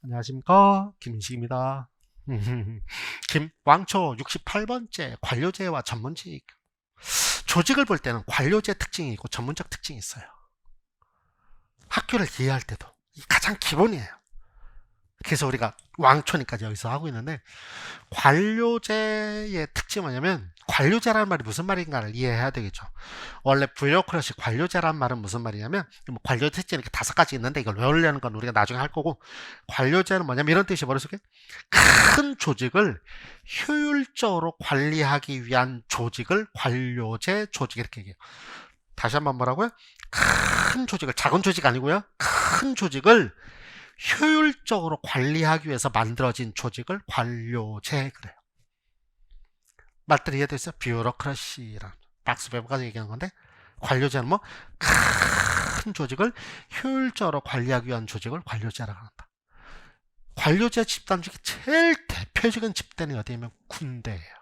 안녕하십니까, 김인식입니다. 왕초 68번째 관료제와 전문직. 조직을 볼 때는 관료제 특징이 있고 전문적 특징이 있어요. 학교를 이해할 때도 가장 기본이에요. 그래서 우리가 왕초니까 여기서 하고 있는데, 관료제의 특징이 뭐냐면, 관료제라는 말이 무슨 말인가를 이해해야 되겠죠. 원래 뷰로크러시 관료제라는 말은 무슨 말이냐면, 관료 특징이 이렇게 5가지 있는데 이걸 외우려는 건 우리가 나중에 할 거고, 관료제는 뭐냐면 이런 뜻이 머릿속에 큰 조직을 효율적으로 관리하기 위한 조직을 관료제 조직 이렇게 얘기해요. 다시 한번 뭐라고요? 큰 조직을, 작은 조직 아니고요, 큰 조직을 효율적으로 관리하기 위해서 만들어진 조직을 관료제 그래요. 말들이 이해됐어요? 뷰로크러시란 박스 배부까지 얘기하는 건데, 관료제는 뭐 큰 조직을 효율적으로 관리하기 위한 조직을 관료제라고 한다. 관료제 집단 중에 제일 대표적인 집단이 어디냐면 군대예요.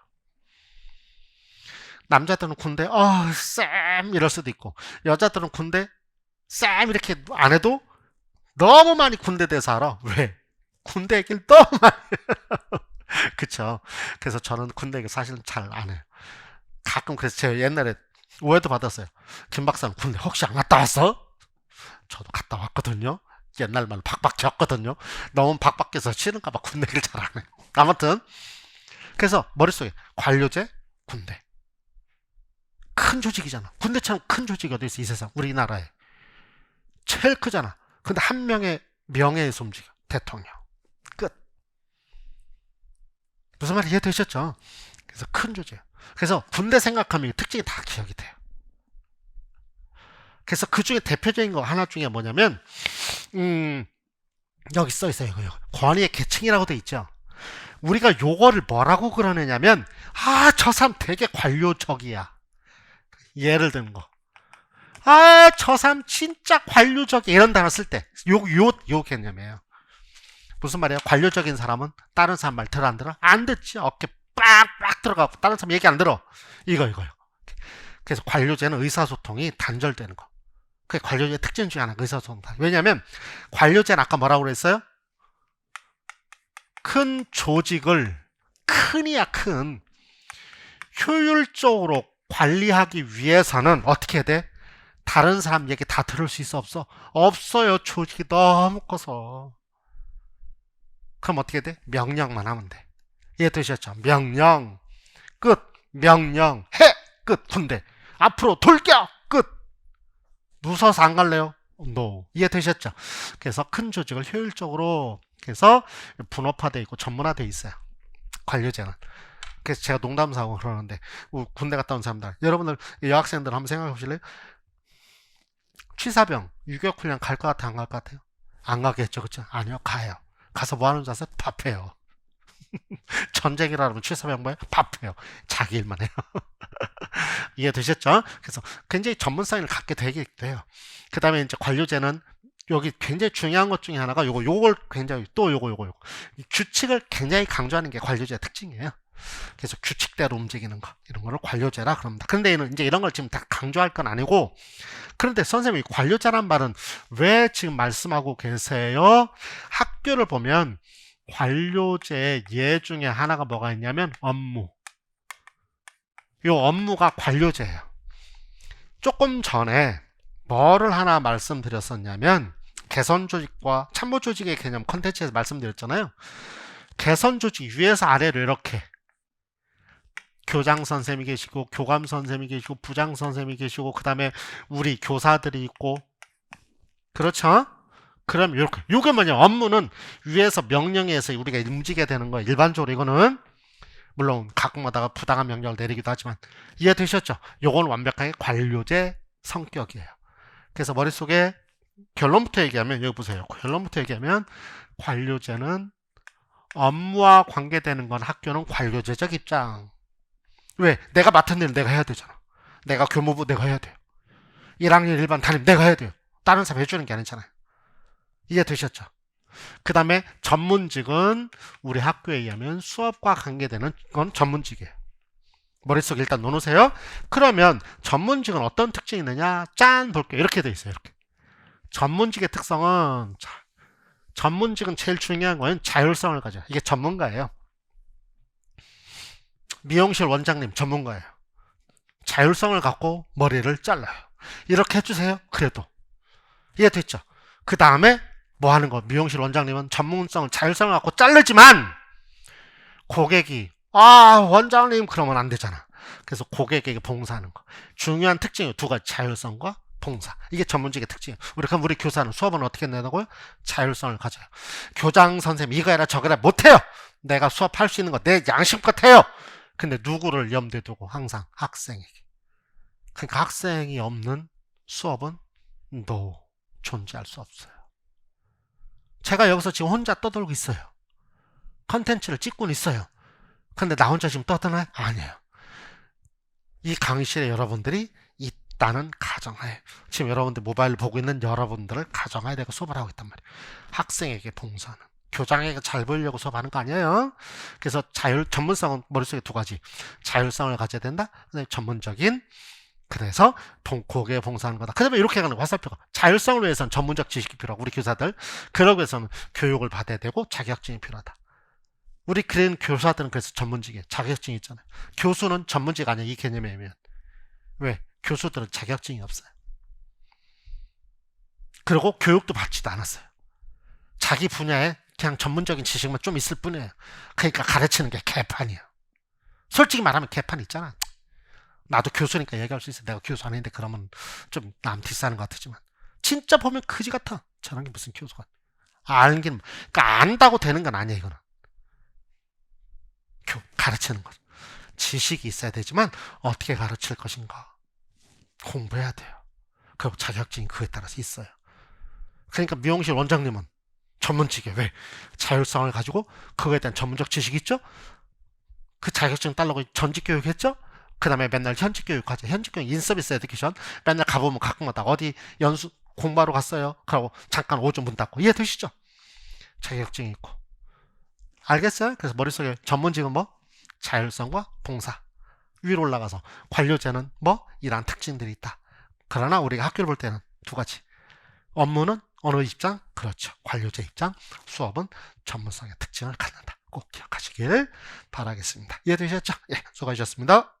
남자들은 군대 쌤 이럴 수도 있고, 여자들은 군대 쌤 이렇게 안 해도 너무 많이 군대 대해서 알아. 왜? 군대 얘기를 너무 많이 그쵸. 그래서 저는 군대 얘기 사실은 잘 안 해요. 가끔. 그래서 제가 옛날에 오해도 받았어요. 김 박사는 군대 혹시 안 갔다 왔어? 저도 갔다 왔거든요. 옛날 말로 박박지였거든요. 너무 박박해서 싫은가봐 군대 얘기를 잘 안 해요. 아무튼 그래서 머릿속에 관료제, 군대, 큰 조직이잖아. 군대처럼 큰 조직이 어디 있어, 이 세상. 우리나라에 제일 크잖아. 근데 한 명의 명예에서 움직여. 대통령. 끝. 무슨 말인지 이해되셨죠? 그래서 큰 조직. 그래서 군대 생각하면 특징이 다 기억이 돼요. 그래서 그 중에 대표적인 거 하나 중에 뭐냐면, 여기 써 있어요. 이거요. 권위의 계층이라고 돼 있죠. 우리가 요거를 뭐라고 그러느냐면, 저 사람 되게 관료적이야. 예를 드는 거. 저 사람 진짜 관료적이야. 이런 단어 쓸 때, 요 개념이에요. 무슨 말이에요? 관료적인 사람은 다른 사람 말 들어 안 들어? 안 듣지. 어깨 빡빡 들어가고 다른 사람 얘기 안 들어. 이거요. 그래서 관료제는 의사소통이 단절되는 거. 그게 관료제의 특징 중에 하나, 의사소통. 왜냐면 관료제는 아까 뭐라고 그랬어요? 큰 조직을, 큰이야 큰, 효율적으로 관리하기 위해서는 어떻게 해야 돼? 다른 사람 얘기 다 들을 수 있어, 없어? 없어요. 조직이 너무 커서. 그럼 어떻게 돼? 명령만 하면 돼. 이해되셨죠? 명령 끝. 명령 해 끝. 군대 앞으로 돌격 끝. 무서워서 안 갈래요? No. 이해되셨죠? 그래서 큰 조직을 효율적으로, 그래서 분업화되어 있고 전문화되어 있어요, 관료제는. 그래서 제가 농담삼아 그러는데, 군대 갔다 온 사람들, 여러분들 여학생들 한번 생각해 보실래요? 취사병 유격훈련 갈 것 같아요, 안 갈 것 같아요? 안 가겠죠, 그렇죠? 아니요, 가요. 가서 뭐 하는 줄 아세요? 밥해요. 전쟁이라 하면 취사병 뭐예요? 밥해요. 자기 일만 해요. 이해되셨죠? 그래서 굉장히 전문성을 갖게 되게 돼요. 그 다음에 이제 관료제는 여기 굉장히 중요한 것 중에 하나가 요걸 굉장히, 또 요거 규칙을 굉장히 강조하는 게 관료제의 특징이에요. 그래서 규칙대로 움직이는 거, 이런 거를 관료제라 그럽니다. 그런데 이제 이런 걸 지금 다 강조할 건 아니고, 그런데 선생님이 관료제란 말은 왜 지금 말씀하고 계세요? 학교를 보면 관료제의 예 중에 하나가 뭐가 있냐면 업무. 이 업무가 관료제예요. 조금 전에 뭐를 하나 말씀드렸었냐면, 개선조직과 참모조직의 개념 컨텐츠에서 말씀드렸잖아요. 개선조직 위에서 아래로 이렇게 교장 선생님이 계시고, 교감 선생님이 계시고, 부장 선생님이 계시고, 그 다음에 우리 교사들이 있고, 그렇죠? 그럼 이렇게, 이게 뭐냐, 업무는 위에서 명령에 의해서 우리가 움직여야 되는 거예요. 일반적으로 이거는 물론 가끔가다가 부당한 명령을 내리기도 하지만, 이해되셨죠? 요건 완벽하게 관료제 성격이에요. 그래서 머릿속에 결론부터 얘기하면, 여기 보세요. 결론부터 얘기하면 관료제는 업무와 관계되는 건 학교는 관료제적 입장. 왜? 내가 맡은 일을 내가 해야 되잖아. 내가 교무부 내가 해야 돼요. 1학년 일반 담임 내가 해야 돼요. 다른 사람 해주는 게 아니잖아요. 이해되셨죠? 그 다음에 전문직은 우리 학교에 의하면 수업과 관계되는 건 전문직이에요. 머릿속에 일단 넣어놓으세요. 그러면 전문직은 어떤 특징이 있느냐? 짠! 볼게요. 이렇게 돼 있어요. 이렇게. 전문직의 특성은, 자, 전문직은 제일 중요한 건 자율성을 가져요. 이게 전문가예요. 미용실 원장님 전문가예요. 자율성을 갖고 머리를 잘라요. 이렇게 해주세요. 그래도 이해됐죠? 그 다음에 뭐 하는 거? 미용실 원장님은 전문성을 자율성을 갖고 자르지만 고객이 원장님 그러면 안 되잖아. 그래서 고객에게 봉사하는 거. 중요한 특징이 두 가지, 자율성과 봉사. 이게 전문직의 특징이에요. 우리 교사는 수업은 어떻게 내다고요? 자율성을 가져요. 교장 선생님 이거 해라 저거 해라 못해요. 내가 수업할 수 있는 거 내 양심껏 해요. 근데 누구를 염두에 두고? 항상 학생에게. 그러니까 학생이 없는 수업은 존재할 수 없어요. 제가 여기서 지금 혼자 떠들고 있어요. 컨텐츠를 찍고는 있어요. 근데 나 혼자 지금 떠드나요? 아니에요. 이 강의실에 여러분들이 있다는 가정하에, 지금 여러분들 모바일 보고 있는 여러분들을 가정하에 내가 수업을 하고 있단 말이에요. 학생에게 봉사하는, 교장에게 잘 보이려고 수업하는 거 아니에요. 그래서 전문성은 머릿속에 두 가지, 자율성을 가져야 된다. 전문적인, 그래서 고객에 봉사하는 거다. 그 다음에 이렇게 가는 화살표가, 자율성을 위해서는 전문적 지식이 필요하고, 우리 교사들 그러기 위해서는 교육을 받아야 되고 자격증이 필요하다. 우리 그런 교사들은 그래서 전문직에 자격증이 있잖아요. 교수는 전문직 아니야, 이 개념에 의하면. 왜? 교수들은 자격증이 없어요. 그리고 교육도 받지도 않았어요. 자기 분야에 그냥 전문적인 지식만 좀 있을 뿐이에요. 그러니까 가르치는 게 개판이에요. 솔직히 말하면 개판 있잖아. 나도 교수니까 얘기할 수 있어. 내가 교수 아닌데 그러면 좀 남 디스하는 것 같지만 진짜 보면 그지 같아. 저런 게 무슨 교수가. 알긴, 그러니까 안다고 되는 건 아니에요, 이거는. 가르치는 것. 지식이 있어야 되지만 어떻게 가르칠 것인가 공부해야 돼요. 그리고 자격증이 그에 따라서 있어요. 그러니까 미용실 원장님은 전문직에 왜? 자율성을 가지고 그거에 대한 전문적 지식이 있죠? 그 자격증 따려고 전직 교육했죠? 그 다음에 맨날 현직 교육하죠. 현직 교육, 인서비스 에듀케이션. 맨날 가보면 가끔마다 어디 연수 공부하러 갔어요. 그러고 잠깐 오전 문 닫고. 이해되시죠? 자격증이 있고. 알겠어요? 그래서 머릿속에 전문직은 뭐? 자율성과 봉사. 위로 올라가서 관료제는 뭐? 이러한 특징들이 있다. 그러나 우리가 학교를 볼 때는 두 가지. 업무는 어느 입장? 그렇죠. 관료제 입장. 수업은 전문성의 특징을 갖는다. 꼭 기억하시길 바라겠습니다. 이해되셨죠? 예, 수고하셨습니다.